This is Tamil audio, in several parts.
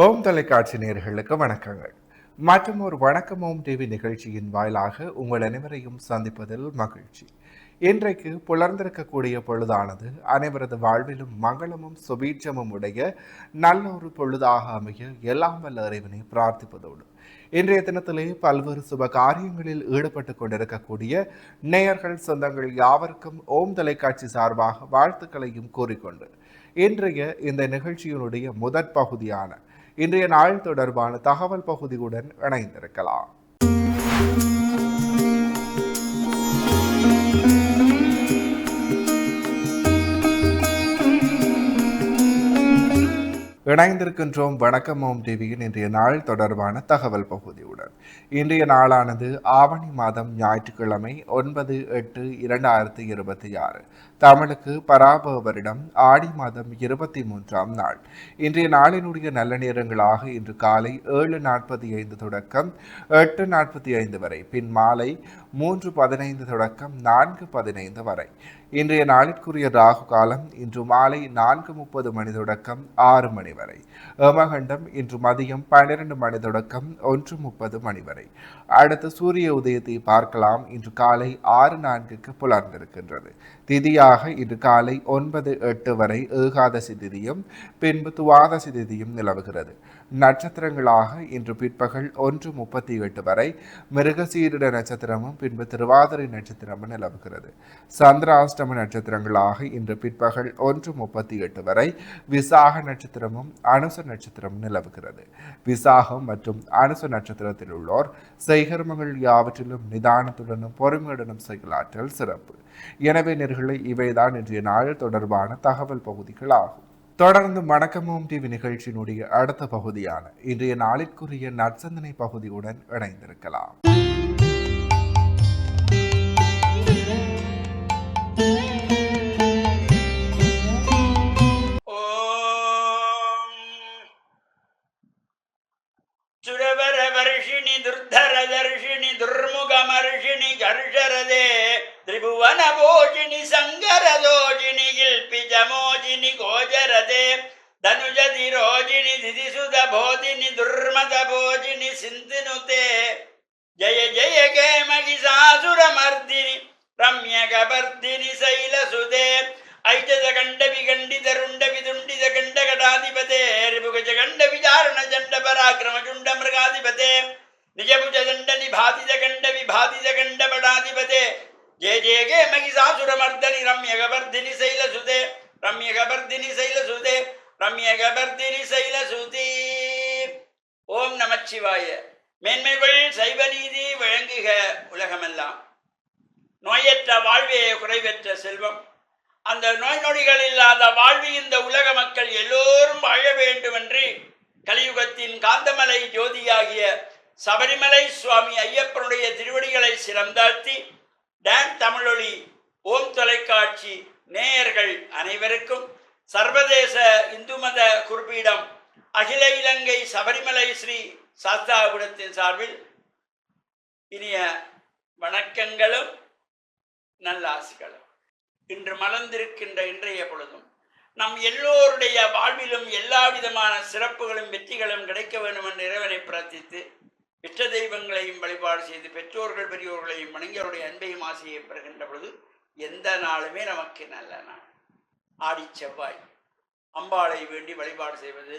ஓம் தொலைக்காட்சி நேயர்களுக்கு வணக்கங்கள். மற்றும் ஒரு வணக்கம் ஓம் டிவி நிகழ்ச்சியின் வாயிலாக உங்கள் அனைவரையும் சந்திப்பதில் மகிழ்ச்சி. இன்றைக்கு புலர்ந்திருக்கக்கூடிய பொழுதானது அனைவரது வாழ்விலும் மங்களமும் சுபீட்சமும் உடைய நல்ல ஒரு பொழுதாக அமைய எல்லாம் வல்ல இறைவனை பிரார்த்திப்பதோடு இன்றைய தினத்திலே பல்வேறு சுப காரியங்களில் ஈடுபட்டு கொண்டிருக்கக்கூடிய நேயர்கள் சொந்தங்கள் யாவருக்கும் ஓம் தொலைக்காட்சி சார்பாக வாழ்த்துக்களையும் கூறிக்கொண்டு இன்றைய இந்த நிகழ்ச்சியினுடைய முதற் பகுதியான இன்றைய நாள் தொடர்பான தகவல் பகுதியுடன் இணைந்திருக்கலாம். இணைந்திருக்கின்றோம் வணக்கம் ஓம் டிவியின் இன்றைய நாள் தொடர்பான தகவல் பகுதியுடன். இன்றைய நாளானது ஆவணி மாதம் ஞாயிற்றுக்கிழமை 9/8/2026, தமிழுக்கு பராப வருடம் ஆடி மாதம் 23ஆம் நாள். இன்றைய நாளினுடைய நல்ல நேரங்களாக இன்று காலை 7:45 தொடக்கம் 8:45 வரை, பின் மாலை 3:15 தொடக்கம் 4:15 வரை. இன்றைய நாளிற்குரிய ராகு காலம் இன்று மாலை 4:30 மணி தொடக்கம் 6 மணி வரை. யமகண்டம் இன்று மதியம் 12 மணி தொடக்கம் 1:30 மணி வரை. அடுத்த சூரிய உதயத்தை பார்க்கலாம். இன்று காலை 6:04 புலர்ந்திருக்கின்றது. திதியாக இன்று காலை 9:08 வரை ஏகாதசி திதியும் பின்பு துவாதசி திதியும் நிலவுகிறது. நட்சத்திரங்களாக இன்று பிற்பகல் 1:38 வரை மிருகசீரிட நட்சத்திரமும் பின்பு திருவாதிரை நட்சத்திரமும் நிலவுகிறது. சந்திராஷ்டம நட்சத்திரங்களாக இன்று பிற்பகல் 1:38 வரை விசாக நட்சத்திரமும் அனுச நட்சத்திரமும் நிலவுகிறது. விசாகம் மற்றும் அனுச நட்சத்திரத்தில் உள்ளோர் செய்கர்மங்கள் யாவற்றிலும் நிதானத்துடனும் பொறுமையுடனும் செயலாற்றல் சிறப்பு. எனவே நேயர்களே, இவைதான் இன்றைய நாள் தொடர்பான தகவல் பகுதிகள் ஆகும். தொடர்ந்து வணக்கமோம் டிவி நிகழ்ச்சியினுடைய அடுத்த பகுதியான இன்றைய நாளிற்குரிய நற்சந்தனை பகுதியுடன் இணைந்திருக்கலாம். சுரவரவர்ஷிணி துர்தரதர்ஷிணி துர்முகமர்ஷிணி கர்ஷரதே திரிபுவனபோஷிணி சங்கரதோஷிணி கில்பிஜமோஜினி கோஜரதே தனுஜதிரோஜினி திதிசுதபோதினி துர்மதபோஜினி சிந்துனுதே ஜய ஜய கே மகிஷாசுரமர்தினி ரம்யகபர்தினி சைலசுதே ஐஜதகண்ட விகண்டித ருண்ட விதுண்டித கண்டகடாதிபதே ரிபுகஜகண்ட விசாரண ஜண்ட பராக்கிரம ஜுண்ட மிருகாதிபதே நிஜபுஜதண்ட நிபாதித கண்ட விபாதித கண்ட படாதிபதே ஜெய ஜெய கே மகிஷாசுரமர்தனி ரம்யகபர்தினி சைலசுதே ரம்யகபர்தினி சைலசுதே ரம்யகபர்தினி சைலசுதே. ஓம் நமச்சிவாய. மேன்மைகள் சைவ நீதி வழங்குக உலகமெல்லாம். நோயற்ற வாழ்வே குறைவற்ற செல்வம். அந்த நோய் நொடிகள் இல்லாத வாழ்வு இந்த உலக மக்கள் எல்லோரும் வாழ வேண்டும் என்று கலியுகத்தின் காந்தமலை ஜோதியாகிய சபரிமலை சுவாமி ஐயப்பனுடைய திருவடிகளை சிறந்தாழ்த்தி டான் தமிழொலி ஓம் தொலைக்காட்சி நேயர்கள் அனைவருக்கும் சர்வதேச இந்து மத குறிப்பீடம் அகில இலங்கை சபரிமலை ஸ்ரீ சாஸ்தாபுரத்தின் சார்பில் இனிய வணக்கங்களும் நல்லாசிகளும். இன்று மலர்ந்திருக்கின்ற இன்றைய பொழுதும் நம் எல்லோருடைய வாழ்விலும் எல்லா விதமான சிறப்புகளும் வெற்றிகளும் கிடைக்க வேண்டும் என்று இறைவனை பிரார்த்தித்து இஷ்ட தெய்வங்களையும் வழிபாடு செய்து பெற்றோர்கள் பெரியோர்களையும் வணங்கியவருடைய அன்பையும் ஆசையை பெறுகின்ற பொழுது எந்த நாளுமே நமக்கு நல்ல நாள். ஆடி செவ்வாய் அம்பாளை வேண்டி வழிபாடு செய்வது,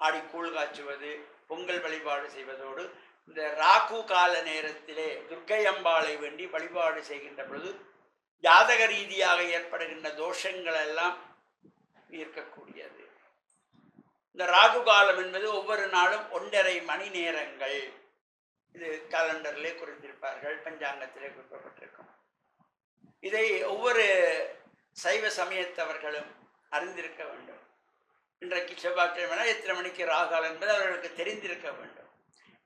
ஆடி கூழ் காய்ச்சுவது, பொங்கல் வழிபாடு செய்வதோடு இந்த ராகு கால நேரத்திலே துர்க்கை அம்பாளை வேண்டி வழிபாடு செய்கின்ற பொழுது ஜாதக ரீதியாக ஏற்படுகின்ற தோஷங்கள் எல்லாம் தீர்க்கக்கூடியது. இந்த ராகு காலம் என்பது ஒவ்வொரு நாளும் 1.5 மணி நேரங்கள். இது காலண்டரிலே குறித்திருப்பார்கள், பஞ்சாங்கத்திலே குறிப்பிடப்பட்டிருக்கும். இதை ஒவ்வொரு சைவ சமயத்தவர்களும் அறிந்திருக்க வேண்டும். இன்றைக்கு செவ்வாய்க்கிழமை எத்தனை மணிக்கு ராகாலம் என்பது அவர்களுக்கு தெரிந்திருக்க வேண்டும்.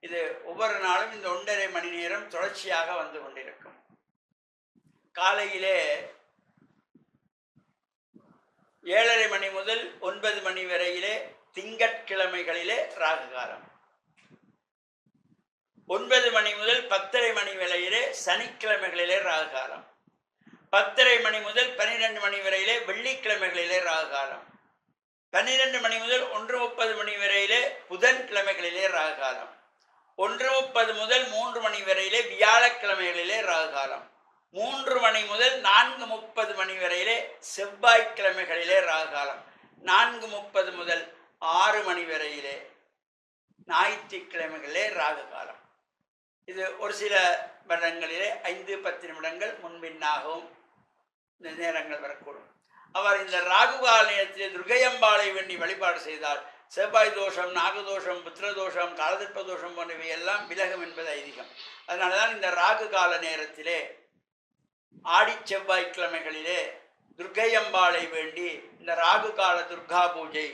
இது ஒவ்வொரு நாளும் இந்த 1.5 மணி நேரம் தொடர்ச்சியாக வந்து கொண்டிருக்கும். காலையிலே 7:30 மணி முதல் 9 மணி வரையிலே திங்கட்கிழமைகளிலே ராகு காலம். 9 மணி முதல் 10:30 மணி வரையிலே சனிக்கிழமைகளிலே ராகு காலம். 10:30 மணி முதல் 12 மணி வரையிலே வெள்ளிக்கிழமைகளிலே ராகு காலம். 12 மணி முதல் 1:30 மணி வரையிலே புதன்கிழமைகளிலே ராகு காலம். 1:30 முதல் 3 மணி வரையிலே வியாழக்கிழமைகளிலே ராகு காலம். 3 மணி முதல் 4:30 மணி வரையிலே செவ்வாய்க்கிழமைகளிலே ராகு காலம். 4:30 முதல் 6 மணி வரையிலே ஞாயிற்றுக்கிழமைகளிலே ராகு காலம். இது ஒரு சில வருடங்களிலே 5-10 நிமிடங்கள் முன்பின்னாகவும் இந்த நேரங்கள் வரக்கூடும். அவர் இந்த ராகு கால நேரத்திலே துர்க்கையம்பாளை வேண்டி வழிபாடு செய்தால் செவ்வாய் தோஷம், நாகதோஷம், புத்திரதோஷம், காலதிற்ப தோஷம் போன்றவை எல்லாம் விலகும் என்பது ஐதீகம். அதனால தான் இந்த ராகு கால நேரத்திலே ஆடி செவ்வாய்க்கிழமைகளிலே துர்க்கையம்பாளை வேண்டி இந்த ராகு கால துர்கா பூஜை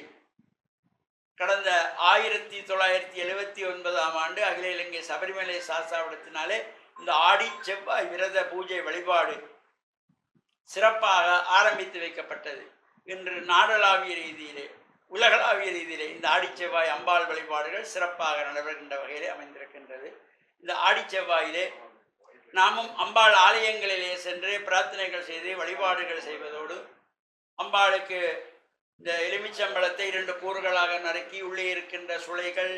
கடந்த 1979ஆம் ஆண்டு அகில இலங்கை சபரிமலை சாஸ்தாவிடத்தினாலே இந்த ஆடி செவ்வாய் விரத பூஜை வழிபாடு சிறப்பாக ஆரம்பித்து வைக்கப்பட்டது. இன்று நாடளாவிய ரீதியிலே, உலகளாவிய ரீதியிலே இந்த ஆடி செவ்வாய் அம்பாள் வழிபாடுகள் சிறப்பாக நடைபெறுகின்ற வகையிலே அமைந்திருக்கின்றது. இந்த ஆடி செவ்வாயிலே நாமும் அம்பாள் ஆலயங்களிலே சென்று பிரார்த்தனைகள் செய்து வழிபாடுகள் செய்வதோடு அம்பாளுக்கு இந்த எலுமிச்சம்பழத்தை 2 கூறுகளாக நறுக்கி உள்ளே இருக்கின்ற சுளைகள்,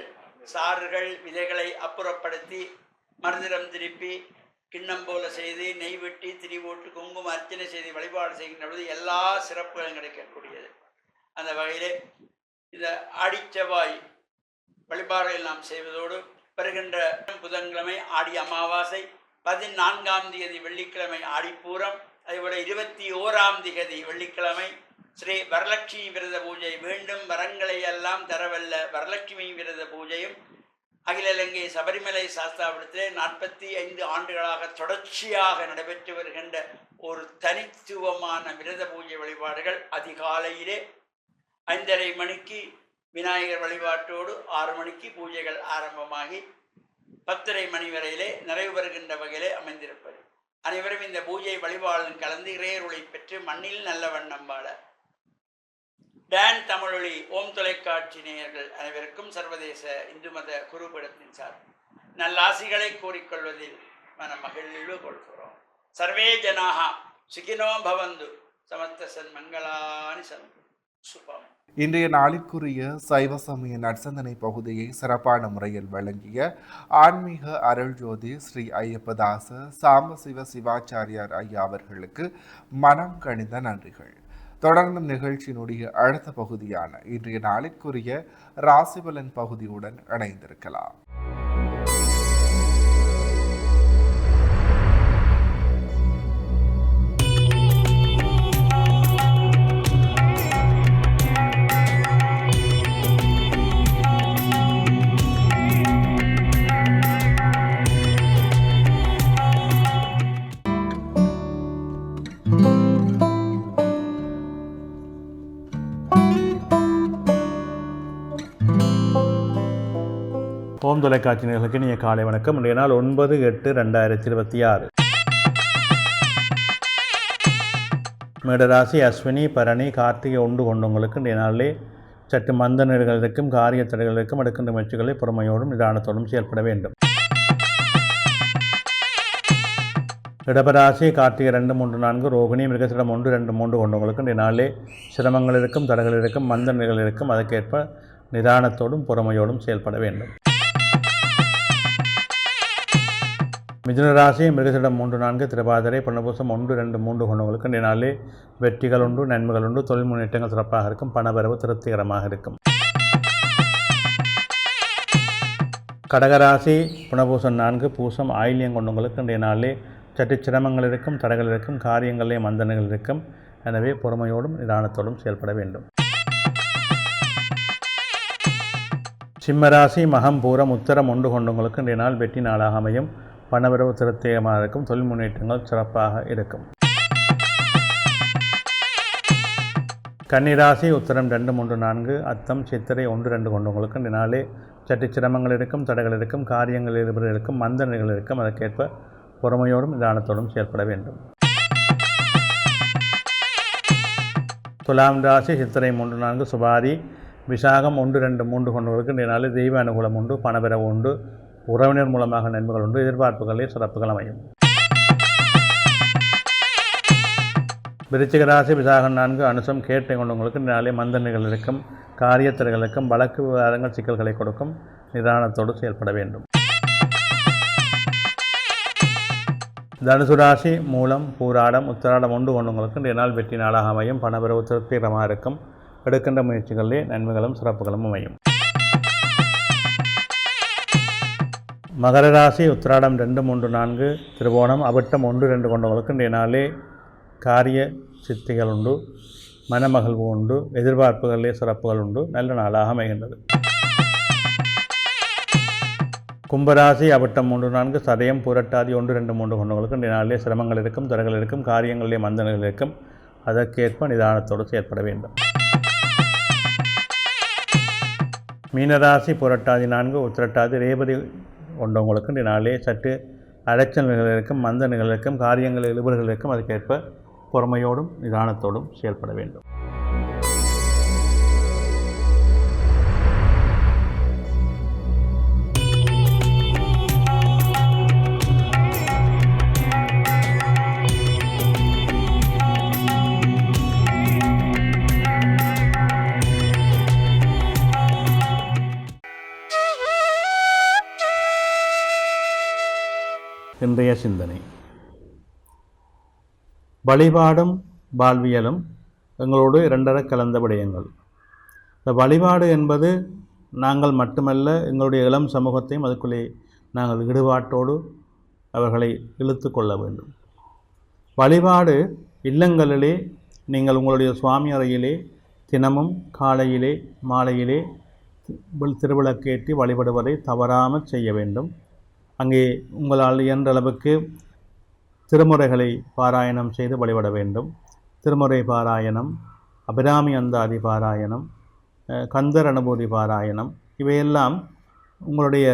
சாறுகள், விதைகளை அப்புறப்படுத்தி மறுதிரம் திருப்பி கிண்ணம் போல செய்து நெய் வெட்டி திரி போட்டு குங்கும அர்ச்சனை செய்து வழிபாடு செய்கின்ற பொழுது எல்லா சிறப்புகளும் கிடைக்கக்கூடியது. அந்த வகையிலே இந்த ஆடிச்செவ்வாய் வழிபாடுகள் நாம் செய்வதோடு வருகின்ற புதன்கிழமை ஆடி அமாவாசை, 14ஆம் தேதி வெள்ளிக்கிழமை ஆடிப்பூரம், அதேபோல 21ஆம் தேதி வெள்ளிக்கிழமை ஸ்ரீ வரலட்சுமி விரத பூஜை, வேண்டும் வரங்களை எல்லாம் தரவல்ல வரலட்சுமி விரத பூஜையும் அகில இலங்கை சபரிமலை சாஸ்தாவிடத்திலே 45 ஆண்டுகளாக தொடர்ச்சியாக நடைபெற்று வருகின்ற ஒரு தனித்துவமான விரத பூஜை வழிபாடுகள். அதிகாலையிலே 5:30 மணிக்கு விநாயகர் வழிபாட்டோடு 6 மணிக்கு பூஜைகள் ஆரம்பமாகி 10:30 மணி வரையிலே நிறைவு பெறுகின்ற வகையிலே அமைந்திருப்பது. அனைவரும் இந்த பூஜை வழிபாடுடன் கலந்து இறையருளை பெற்று மண்ணில் நல்ல வண்ணம் வாழ டான் தமிழொலி ஓம் தொலைக்காட்சி நேயர்கள் அனைவருக்கும் சர்வதேச இந்து மத குருபீடத்தின் சார் நல்லாசிகளை கூறிக்கொள்வதில் மன மகிழ்வு கொள்கிறோம். சர்வே ஜனாக சுகினோ பவந்து சமஸ்த சன்மங்களானி சந்து சுபம். இன்றைய நாளிற்குரிய சைவ சமய நற்சந்தனை பகுதியை சிறப்பான முறையில் வழங்கிய ஆன்மீக அருள்ஜோதி ஸ்ரீ ஐயப்பதாச சாம்பசிவ சிவாச்சாரியார் ஐயா அவர்களுக்கு மனம் கனிந்த நன்றிகள். தொடர்ந்து நிகழ்ச்சியினுடைய அடுத்த பகுதியான இன்றைய நாளிற்குரிய ராசிபலன் பகுதியுடன் இணைந்திருக்கலாம். ஓம் தொலைக்காட்சி நேயர்களுக்கு இனிய காலை வணக்கம். இன்றைய நாள் 9/8/2026. மேடராசி அஸ்வினி பரணி கார்த்திகை ஒன்று கொண்டவங்களுக்கு இன்றைய நாளிலே சற்று மந்த நிலைகளுக்கும் காரிய தடைகளுக்கும் எடுக்கின்ற முயற்சிகளை பொறுமையோடும் நிதானத்தோடும் செயல்பட வேண்டும். இடபராசி கார்த்திகை 2, 3, 4 ரோகிணி மிருகசிடம் 1, 2, 3 கொண்டவங்களுக்கு இன்றைய நாளிலே சிரமங்கள் இருக்கும், தடைகள் இருக்கும், மந்த நிலைகள் இருக்கும். அதற்கேற்ப நிதானத்தோடும் பொறுமையோடும் செயல்பட வேண்டும். மிதுனராசி மிருகசிடம் 3, 4 திருவாதிரை புனர்பூசம் 1, 2, 3 கொண்டவங்களுக்கு இன்றைய நாளிலே வெற்றிகள் உண்டு, நன்மைகள் உண்டு, தொழில் முன்னேற்றங்கள் சிறப்பாக இருக்கும், பணவரவு திருப்திகரமாக இருக்கும். கடகராசி புனர்பூசம் 4, பூசம் ஆயில்யம் கொண்டவங்களுக்கு இன்றைய நாளிலே சற்று சிரமங்கள் இருக்கும், தடைகள் இருக்கும், காரியங்களிலே மந்தனைகள் இருக்கும். எனவே பொறுமையோடும் நிதானத்தோடும் செயல்பட வேண்டும். சிம்மராசி மகம் பூரம் உத்தரம் 1 கொண்டவங்களுக்கு இன்றைய நாள் வெற்றி நாளாக அமையும், பணவரவு திருப்திகரமாக இருக்கும், தொழில் முன்னேற்றங்கள் சிறப்பாக இருக்கும். கன்னிராசி உத்தரம் 2, 3, 4 அத்தம் சித்திரை 1, 2 கொண்டவங்களுக்கு இந்த நாளே சற்று சிரமங்கள் இருக்கும், தடைகள் இருக்கும், காரியங்கள் இருக்கும், மந்த நிலைகள் இருக்கும். அதற்கேற்ப பொறுமையோடும் நிதானத்தோடும் செயல்பட வேண்டும். துலாம் ராசி சித்திரை 3, 4 சுபாதி விசாகம் 1, 2, 3 கொண்டவர்களுக்கு இந்த நாளில் தெய்வ அனுகூலம் உண்டு, பணவரவு உண்டு, உறவினர் மூலமாக நன்மைகள் உண்டு, எதிர்பார்ப்புகளில் சிறப்புகள் அமையும். விருச்சிக ராசி விசாகம் 4 அனுசம் கேட்டை கொண்டவங்களுக்கு நாளே மந்தனைகள் இருக்கும், காரியத்திற்கும் வழக்கு விவகாரங்கள் சிக்கல்களை கொடுக்கும். நிதானத்தோடு செயல்பட வேண்டும். தனுசு ராசி மூலம் பூராடம் உத்திராடம் 1 கொண்டவங்களுக்கு இன்றைய நாள் வெற்றி நாளாக அமையும். பணவரவு திருப்திகரமாக இருக்கும். எடுக்கின்ற முயற்சிகளிலே நன்மைகளும் சிறப்புகளும் அமையும். மகர ராசி உத்திராடம் 2, 3, 4 திருவோணம் அவிட்டம் 1, 2 கொண்டவங்களுக்கு இன்றைய நாளே காரிய சித்திகள் உண்டு, மனமகிழ்வு உண்டு, எதிர்பார்ப்புகளிலே சிறப்புகள் உண்டு. நல்ல நாளாக அமைகின்றது. கும்பராசி அவிட்டம் 3, 4 சதயம் புரட்டாதி 1, 2, 3 கொண்டவங்களுக்கு இன்றைய நாளிலே சிரமங்கள் இருக்கும், தடைகள் இருக்கும், காரியங்களிலே மந்தனைகள் இருக்கும். அதற்கேற்ப நிதானத்தோடு செயற்பட வேண்டும். மீனராசி புரட்டாதி 4, உத்திரட்டாதி ரேவதி கொண்டவங்களுக்கு இன்றைய நாளிலே சற்று அலைச்சல் நிகழ்ச்சிகளுக்கும், மந்த நிகழ்ச்சிகளுக்கும், காரியங்கள் இழுபர்களுக்கும் அதுக்கேற்ப பொறுமையோடும் நிதானத்தோடும் செயல்பட வேண்டும். இன்றைய சிந்தனை: வழிபாடும் வாழ்வியலும் எங்களோடு இரண்டர கலந்த விடயங்கள். இந்த வழிபாடு என்பது நாங்கள் மட்டுமல்ல, எங்களுடைய இளம் சமூகத்தையும் அதுக்குள்ளே நாங்கள் ஈடுபாட்டோடு அவர்களை இழுத்து கொள்ள வேண்டும். வழிபாடு இல்லங்களிலே நீங்கள் உங்களுடைய சுவாமி அறையிலே தினமும் காலையிலே மாலையிலே திருவிளக்கேற்றி வழிபடுவதை தவறாமல் செய்ய வேண்டும். அங்கே உங்களால் இயன்ற அளவுக்கு திருமுறைகளை பாராயணம் செய்து வழிபட வேண்டும். திருமுறை பாராயணம், அபிராமி அந்தாதி பாராயணம், கந்தர் அனுபூதி பாராயணம், இவையெல்லாம் உங்களுடைய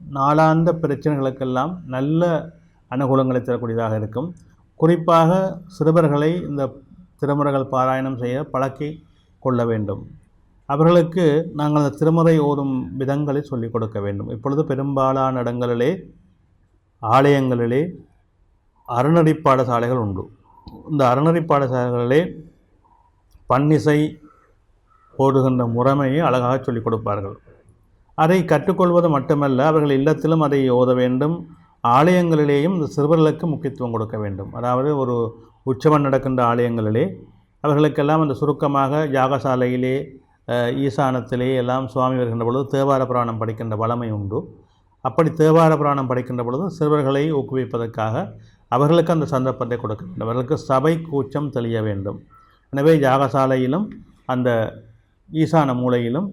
நாளாந்த பிரச்சனைகளுக்கெல்லாம் நல்ல அனுகூலங்களை தரக்கூடியதாக இருக்கும். குறிப்பாக சிறுவர்களை இந்த திருமுறைகள் பாராயணம் செய்ய பழக்கி கொள்ள வேண்டும். அவர்களுக்கு நாங்கள் அந்த திருமுறை ஓதும் விதங்களை சொல்லிக் கொடுக்க வேண்டும். இப்பொழுது பெரும்பாலான இடங்களிலே ஆலயங்களிலே அறநெறி பாடசாலைகள் உண்டு. இந்த அறநெறி பாடசாலைகளிலே பன்னிசை ஓடுகின்ற முறைமையை அழகாக சொல்லிக் கொடுப்பார்கள். அதை கற்றுக்கொள்வது மட்டுமல்ல, அவர்கள் இல்லத்திலும் அதை ஓத வேண்டும். ஆலயங்களிலேயும் இந்த சிறுவர்களுக்கு முக்கியத்துவம் கொடுக்க வேண்டும். அதாவது ஒரு உற்சவம் நடக்கின்ற ஆலயங்களிலே அவர்களுக்கெல்லாம் அந்த சுருக்கமாக யாகசாலையிலே ஈசானத்திலே எல்லாம் சுவாமி வருகின்ற பொழுது தேவார புராணம் படிக்கின்ற வளமை உண்டு. அப்படி தேவார புராணம் படிக்கின்ற பொழுது சிறுவர்களை ஊக்குவிப்பதற்காக அவர்களுக்கு அந்த சந்தர்ப்பத்தை கொடுக்க வேண்டும். அவர்களுக்கு சபை கூச்சம் தெளிய வேண்டும். எனவே யாகசாலையிலும் அந்த ஈசான மூலையிலும்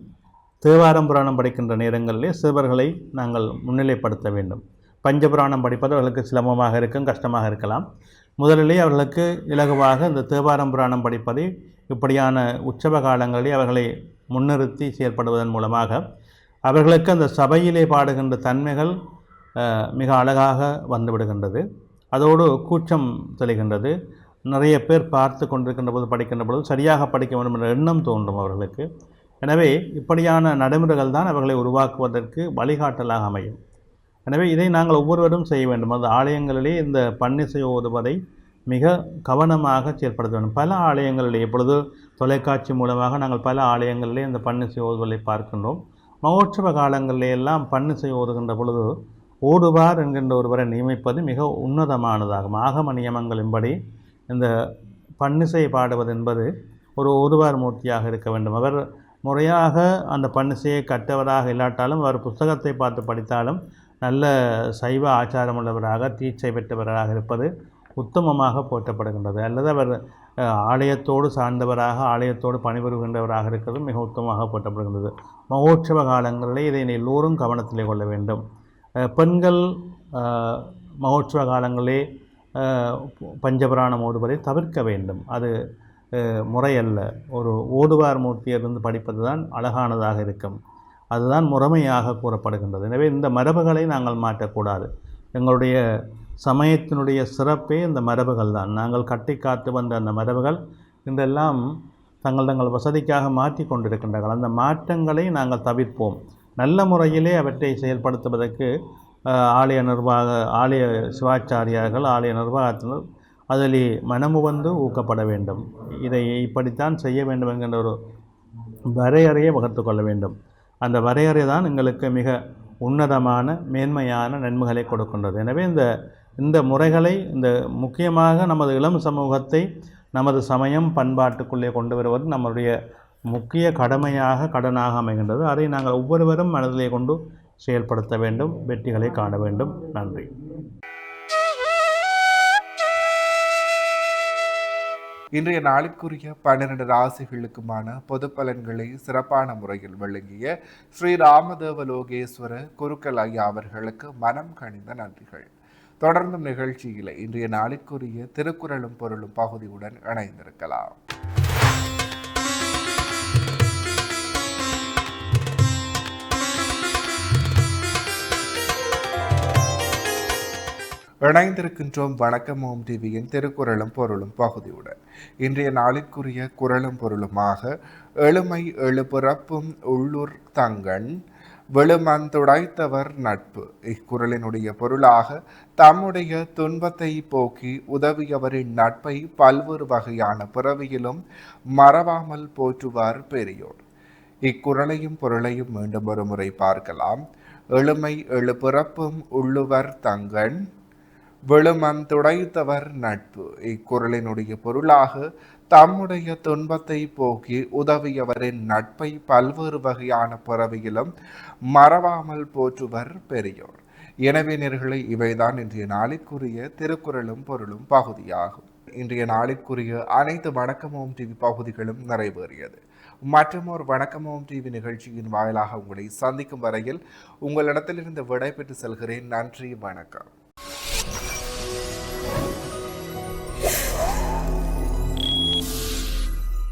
தேவாரம் புராணம் படிக்கின்ற நேரங்களிலே சிறுவர்களை நாங்கள் முன்னிலைப்படுத்த வேண்டும். பஞ்சபுராணம் படிப்பது அவர்களுக்கு சிரமமாக இருக்கும், கஷ்டமாக இருக்கலாம். முதலிலே அவர்களுக்கு இலகுவாக இந்த தேவாரம் புராணம் படிப்பதை இப்படியான உற்சவ காலங்களிலே அவர்களை முன்னிறுத்தி செயல்படுவதன் மூலமாக அவர்களுக்கு அந்த சபையிலே பாடுகின்ற தன்மைகள் மிக அழகாக வந்துவிடுகின்றது. அதோடு கூச்சம் தெளிகின்றது. நிறைய பேர் பார்த்து கொண்டிருக்கின்ற போது படிக்கின்ற பொழுது சரியாக படிக்க வேண்டும் என்ற எண்ணம் தோன்றும் அவர்களுக்கு. எனவே இப்படியான நடைமுறைகள் தான் அவர்களை உருவாக்குவதற்கு வழிகாட்டலாக அமையும். எனவே இதை நாங்கள் ஒவ்வொருவரும் செய்ய வேண்டும். அந்த ஆலயங்களிலே இந்த பன்னிசை ஓதுவதை மிக கவனமாக செயல்படுத்த வேண்டும். பல ஆலயங்களிலே இப்பொழுது தொலைக்காட்சி மூலமாக நாங்கள் பல ஆலயங்களிலே இந்த பன்னிசை ஓதுவதை பார்க்கின்றோம். மகோற்சவ காலங்களிலே எல்லாம் பன்னிசை ஓதுகின்ற பொழுது ஓடுவார் என்கின்ற ஒருவரை நியமிப்பது மிக உன்னதமானதாகும். ஆகம நியமங்களின்படி இந்த பன்னிசை பாடுவது என்பது ஒரு ஓதுவார் மூர்த்தியாக இருக்க வேண்டும். அவர் முறையாக அந்த பன்னிசையை கற்றவராக இல்லாட்டாலும் அவர் புத்தகத்தை பார்த்து படித்தாலும் நல்ல சைவ ஆச்சாரமுள்ளவராக தீட்சை பெற்றவராக இருப்பது உத்தமமாக போற்றப்படுகின்றது. அல்லது அவர் ஆலயத்தோடு சார்ந்தவராக ஆலயத்தோடு பணிபுரிகின்றவராக இருக்கிறது மிக உத்தமமாக போற்றப்படுகின்றது. மகோற்சவ காலங்களிலே இதை எல்லோரும் கவனத்திலே கொள்ள வேண்டும். பெண்கள் மகோற்சவ காலங்களே பஞ்சபுராணம் ஓதுவதை தவிர்க்க வேண்டும். அது முறையல்ல. ஒரு ஓதுவார் மூர்த்தியிலிருந்து படிப்பது தான் அழகானதாக இருக்கும். அதுதான் முறைமையாக கூறப்படுகின்றது. எனவே இந்த மரபுகளை நாங்கள் மாற்றக்கூடாது. எங்களுடைய சமயத்தினுடைய சிறப்பே இந்த மரபுகள் தான். நாங்கள் கட்டி காத்து வந்த அந்த மரபுகள் இன்றெல்லாம் தங்கள் வசதிக்காக மாற்றி கொண்டிருக்கின்றார்கள். அந்த மாற்றங்களை நாங்கள் தவிர்ப்போம். நல்ல முறையிலே அவற்றை செயல்படுத்துவதற்கு ஆலய சிவாச்சாரியார்கள், ஆலய நிர்வாகத்தினர் அதில் மனமுவந்து ஊக்கப்பட வேண்டும். இதை இப்படித்தான் செய்ய வேண்டும் என்கின்ற ஒரு வரையறையை வகுத்து கொள்ள வேண்டும். அந்த வரையறை தான் எங்களுக்கு மிக உன்னதமான மேன்மையான நன்மைகளை கொடுக்கின்றது. எனவே இந்த முறைகளை முக்கியமாக நமது இளம் சமூகத்தை நமது சமயம் பண்பாட்டுக்குள்ளே கொண்டு வருவது நம்முடைய முக்கிய கடனாக அமைகின்றது. அதை நாங்கள் ஒவ்வொருவரும் மனதிலே கொண்டு செயல்படுத்த வேண்டும், வெற்றிகளை காண வேண்டும். நன்றி. இன்றைய நாளுக்குரிய 12 ராசிகளுக்குமான பொது பலன்களை சிறப்பான முறையில் வழங்கிய ஸ்ரீ ராமதேவலோகேஸ்வர குருக்கள் ஐயா அவர்களுக்கு மனம் கனிந்த நன்றிகள். தொடர்ந்தும் நிகழ்ச்சியில் இன்றைய நாளுக்குரிய திருக்குறளும் பொருளும் பகுதியுடன் இணைந்திருக்கலாம். இணைந்திருக்கின்றோம் வணக்கம் ஓம் டிவியின் திருக்குறளும் பொருளும் பகுதியுடன். இன்றைய நாளிற்குரிய குறளும் பொருளுமாக எழுமை எழுபிறப்பும் உள்ளூர் தங்கண் விழுமந்துடைத்தவர் நட்பு. இக்குறளினுடைய பொருளாக தம்முடைய துன்பத்தை போக்கி உதவியவரின் நட்பை பல்வேறு வகையான பிறவியிலும் மறவாமல் போற்றுவார் பெரியோர். இக்குறளையும் பொருளையும் மீண்டும் ஒரு முறை பார்க்கலாம். எழுமை எழுபிறப்பும் உள்ளுவர் தங்கண் விழுமந்துடைத்தவர் நட்பு. இக்குறளினுடைய பொருளாக தம்முடைய துன்பத்தை போக்கி உதவியவரின் நட்பை பல்வேறு வகையான பிறவியிலும் மறவாமல் போற்றுவர் பெரியோர். எனவே நேயர்களே, இவைதான் இன்றைய நாளிற்குரிய திருக்குறளும் பொருளும் பகுதியாகும். இன்றைய நாளிற்குரிய அனைத்து வணக்கம் ஓம் டிவி பகுதிகளும் நிறைவேறியது. மற்றும் ஒரு வணக்கம் ஓம் டிவி நிகழ்ச்சியின் வாயிலாக உங்களை சந்திக்கும் வரையில் உங்களிடத்திலிருந்து விடைபெற்று செல்கிறேன். நன்றி, வணக்கம்.